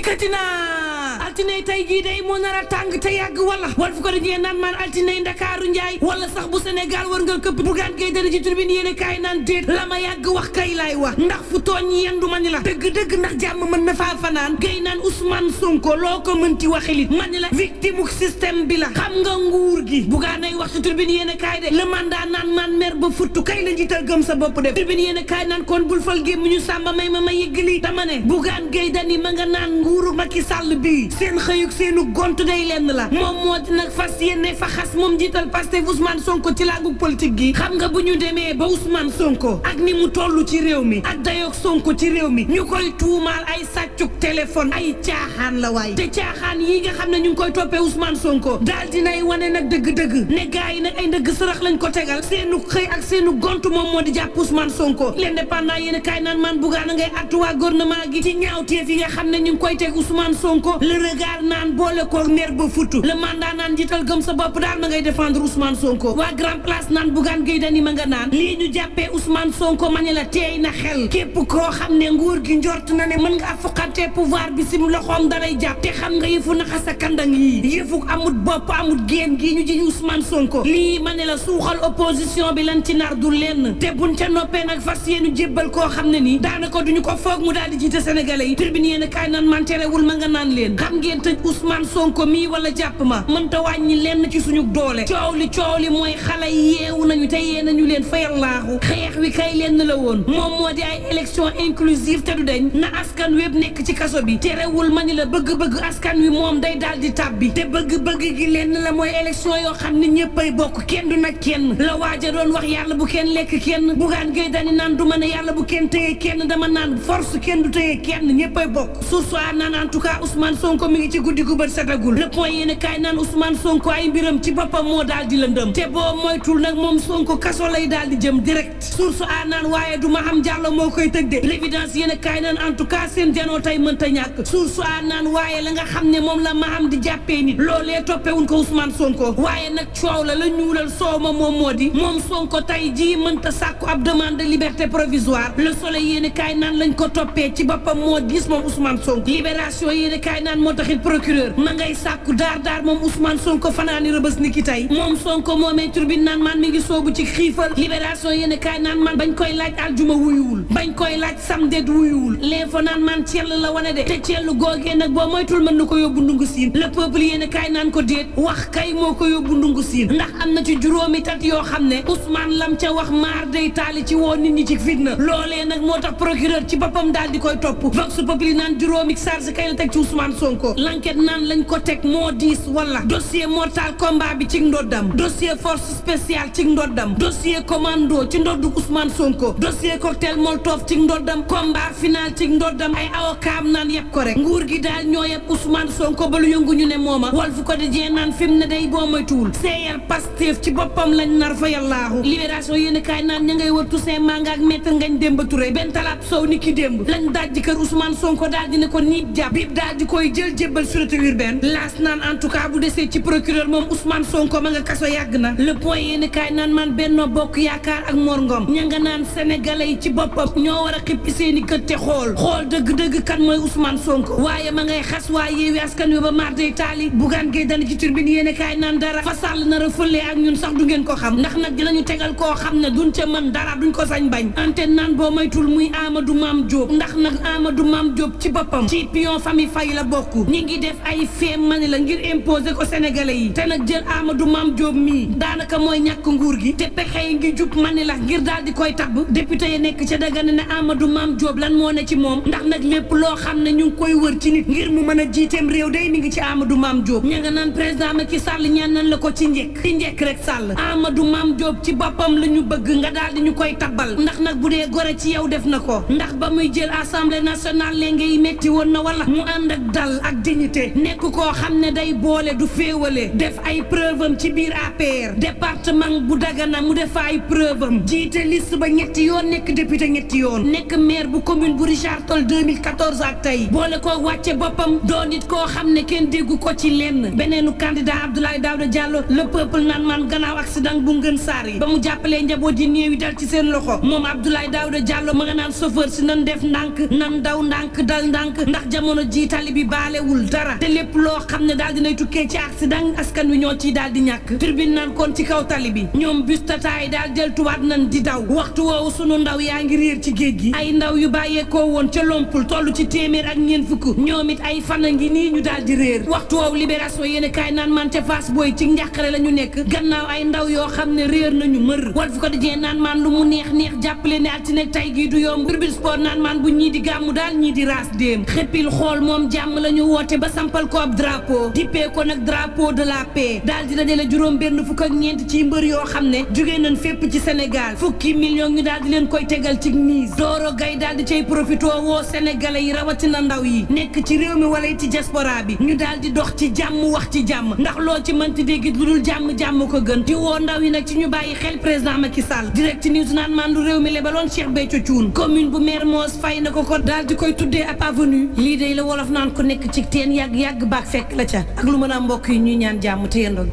dikkati naa altine tey jii day moo nar a tàng te yàgg wala wal fu ko dajee naan maan altine Ndakaaru njaay wala sax bu Sénégal war nga këpp Bougane Gueye Dany ci tribune yéene kaay naan déet la ma yàgg wax kay laay wax ndax fu tooñ yendu ma ni la dëgg-dëgg ndax jàmm mën na faa fanaan Gueye naan Ousmane Sonko loo ko mën ci waxilit ma ni la victime système bi la xam nga nguur gi Bougane ay wax ci tribune yéene kaay de le mandat naan maan mer ba futtu kay la njiital gëm sa bopp def tribune yéene kaay naan kon bul fal gémm ñu sàmba may ma yëggali dama ne Bougane Gueye Dany ma nga naan nguuru Macky Sall bi seen xëyug seenu gont day lenn la moom moo di nag fas yéene fa xas moom njiital Pastef Ousmane Sonko ci làngu politique gi xam nga bu ñu demee ba Ousmane Sonko ak ni mu toll ci réew mi ak dayoog Sonko ci réew mi ñu koy tuumaal ay sàccug téléphone ay caaxaan la waay te caaxaan yi nga xam ne ñu ngi koy toppee Ousmane Sonko daal dinay wane nag dëgg-dëgg ne gars yi nag ay ndëgg sërëx lañ ko tegal seenu xëy ak seenu gont moom moo di jàpp Ousmane Sonko l'indépendant yéen kaay naan man Bougane ngay artuwaa gouvernement gi ci ñaawteef yi nga xam ne ñu ngi koy teg Ousmane Sonko le regard naan boole koog mer ba futtu le mandat naan jiital gëm sa bopp daal ma ngay défendre Ousmane Sonko waa grand place naan Bougane Gueye Dany ma nga naan lii ñu jàppee Ousmane Sonko ma ne la teey na xel képp koo xam ne nguur gi njort na ne mën nga fuqante pouvoir bi sim loxoom dalay jàpp te xam nga yëfu naxa sa kandang yi yëfu amut bopp amut génn gi ñu jiñ Ousmane Sonko lii ma ne la suuxal opposition bi lan ci nar du lenn te buñ ca noppee nag fas yéenu jébbal koo xam ne nii daanaka duñu ko foog mu daal di jiite sénégalais yi tribune yéen kaay naan man terewul ma nga naan leen xam ngeen tëj Ousmane Sonko mii wala jàpp ma mënta wàññi lenn ci suñu doole coow li mooy xale yeewu nañu te yee nañu leen fayal laaxu xeex wi kay lenn la woon moom moo di ay élection inclusive te du deñ na askan wépp nekk ci kaso bi terewul ma ni la bëgg-bëgg askan wi moom day daal di tàbbi te bëgg-bëgg gi lenn la mooy élection yoo xam ne ñëppay bokk kenn du nag kenn la waaja doon wax yàlla bu kenn lekk kenn Bougane Gueye Dany naan du ma ne yàlla bu kenn téye kenn dama naan force kenn du téye kenn ñëppay bokk sursoir naan en tout cas Ousmane Sonko mi ngi ci guddi gu bët setagul le point yéen kaay naan Ousmane Sonko ay mbiram ci boppam moo daal di lëndëm te boo moytul nag moom Sonko kaso lay daal di jëm direct source a naan waaye du ma am jàllo moo koy tëj de l'évidence yéen kaay naan en tout cas seen janoo tey mënta ñàkk source a naan waaye la nga xam ne moom la ma am di jàppee nit loolee toppewuñ ko Ousmane Sonko waaye nag coow la ñuulal soow ma moom moo di moom Sonko tey jii mënta sàkku ab demande de liberté provisoire le soleil yéen kaay naan lañ ko toppee ci boppam moo gis moom Ousmane Sonko libération yéen kaay naan moo taxit procureur ma ngay sàkku daar moom Ousmane Sonko fanaani rëbës ni ki tey moom Sonko moomee turbine naan man mi ngi soobu ci xiifal libération yéen kaay naan man bañ koy laaj aljuma wuyuwul bañ koy laaj samedi wuyuwul l'info naan man cell la wane de te cellu googee nag boo moytul mën na ko yóbbu ndungu siin le peuple yéen kaay naan ko déet wax kay moo ko yóbbu ndungu siin ndax am na ci juróomi tat yoo xam ne Ousmane lam ca wax maar day taali ci woo nit ñi ci fitna loolee nag moo tax procureur ci boppam daal di koy topp vox populi naan juróomi charge kay la teg ci Ousmane Sonko l'enquête naan lañ ko teg moo diis wala dossier mortal combat bi ci ndoddam dossier force spéciale ci ndoddam dossier commando ci ndoddu Ousmane Sonko dossier cocktail molotov ci ndoddam combat final ci ndoddam ay avocat naan yëpp ko rek nguur gi daal ñoo yëpp Ousmane Sonko ba lu yëngu ñu ne mooma Walf Quotidien naan fi mu ne day boo moytuwul seeyal Pastef ci boppam lañ nar fa yàllaahu libération yéen kaay naan ña ngay wër Toussaint Manga ak maître Ngagne Demba Touré benn talaat sow ni ki démb lañ daaj ji kër Ousmane Sonko daal di ne ko niib jàpp biib daal di koy jël jébbal sûreté urbaine laas naan en tout cas bu desee ci procureur moom Ousmane Sonko ma nga kaso yàgg na le point yéen kaay naan man Benno Bokk Yaakaar ak Mor Ngom ña nga naan sénégalais yi ci boppam ñoo war a xippi seeni kët te xool dëgg-dëgg kan mooy Ousmane Sonko waaye ma ngay xas waa Yewwi Askan Wi ba mar day taali Bougane Gueye Dany ci turbine yéen kaay naan dara fa sàll na a fëlee ak ñun sax du ngeen ko xam ndax nag dinañu tegal koo xam ne duñ ca mën dara duñ ko sañ bañ antenne naan boo moytul muy Amadou Mame Diop ndax nag Amadou Mame Diop ci boppam ci pion famille Faye la bokk ñi ngi def ay feem mani la ngir imposer ko sénégalais yi te nag jël Amadou Mame Diop mii daanaka mooy ñàkk nguur gi te pexe yi ngi jub mani la ngir daal di koy tabb député yi nekk ca Dagana ne Amadou Mame Diop lan moo ne ci moom ndax nag lépp loo xam ne ñu ngi koy wër ci nit ngir mu mën a jiiteem réew day mi ngi ci Amadou Mame Diop ña nga naan président Macky Sall ñaan nañ la ko ci njëkk rek Sall Amadou Mame Diop ci boppam la ñu bëgg nga daal di ñu koy tabbal ndax nag bu dee gore ci yow def na ko ndax ba muy jël assemblée nationale léegi yi metti woon na wala mu ànd ak dal ak dignité nekk koo xam ne day boole du féewale def ay preuve am ci biir APR département bu Dagana mu def ay preuve am jiite liste ba ñetti yoon nekk député ñetti yoon nekk maire bu commune bu Richard Toll 2014 ak tey boole koo wàcce boppam doo nit koo xam ne kenn déggu ko ci lenn beneenu candidat Abdoulaye Daouda Diallo le peuple naan man gannaaw accident bu ngën saar yi ba mu jàppalee njaboot yi néew yi dal ci seen loxo moom Abdoulaye Daouda Diallo ma nga naan chauffeur si nan def ndànk nan daw ndànk dal ndànk ndax jamono ji tali bi baalewul dara te lépp loo xam ne daal dinay tukkee ci accident askan wi ñoo ciy daal di ñàkk turbine naan kon ci kaw tali bi ñoom bus Tata yi daal deltuwaat nan di daw waxtu woowu sunu ndaw yaa ngi réer ci géej gi ay ndaw yu bàyyeekoo woon ca Lompul toll ci téeméer ak ñeent fukk ñoom it ay fan a ngi nii ñu daal di réer waxtu woowu libération yéene kaay naan man ca Fass Boy ci njàqare la ñu nekk gannaaw ay ndaw yoo xam ne réer nañu mër Walf Quotidien naan man lu mu neex neex jàppale ne altine tey gii du yomb Tribune Sport naan man bu ñii di gàmmu daal ñii di raas déem xëppil xool moom jàmm la ñu woote ba sampal ko ab drapeau dippee ko nag drapeau de la paix daal di dajale juróom benn fukk ak ñeent ci mbër yoo xam ne jugee nañ fépp ci Sénégal fukki millions ñu daal di leen koy tegal ci mise Doro Gaye daal di cay profité woo sénégalais yi rawatina ndaw yi nekk ci réew mi wala ci diaspora bi ñu daal di dox ci jàmm wax ci jàmm ndax loo ci mënti dégg lu dul jàmm ko gën di woo ndaw yi nag ci ñu bàyyi xel président Macky Sall Direct News naan man lu réew mi lebaloon Cheikh Béthio Thioune commune bu Mermoz fay na ko daal di koy tuddee ab avenue lii day la wolof naan ko nekk ci teen yàgg baak fekk la ca ak lu mën a mbokk yi ñuy ñaan jàmm te yendoon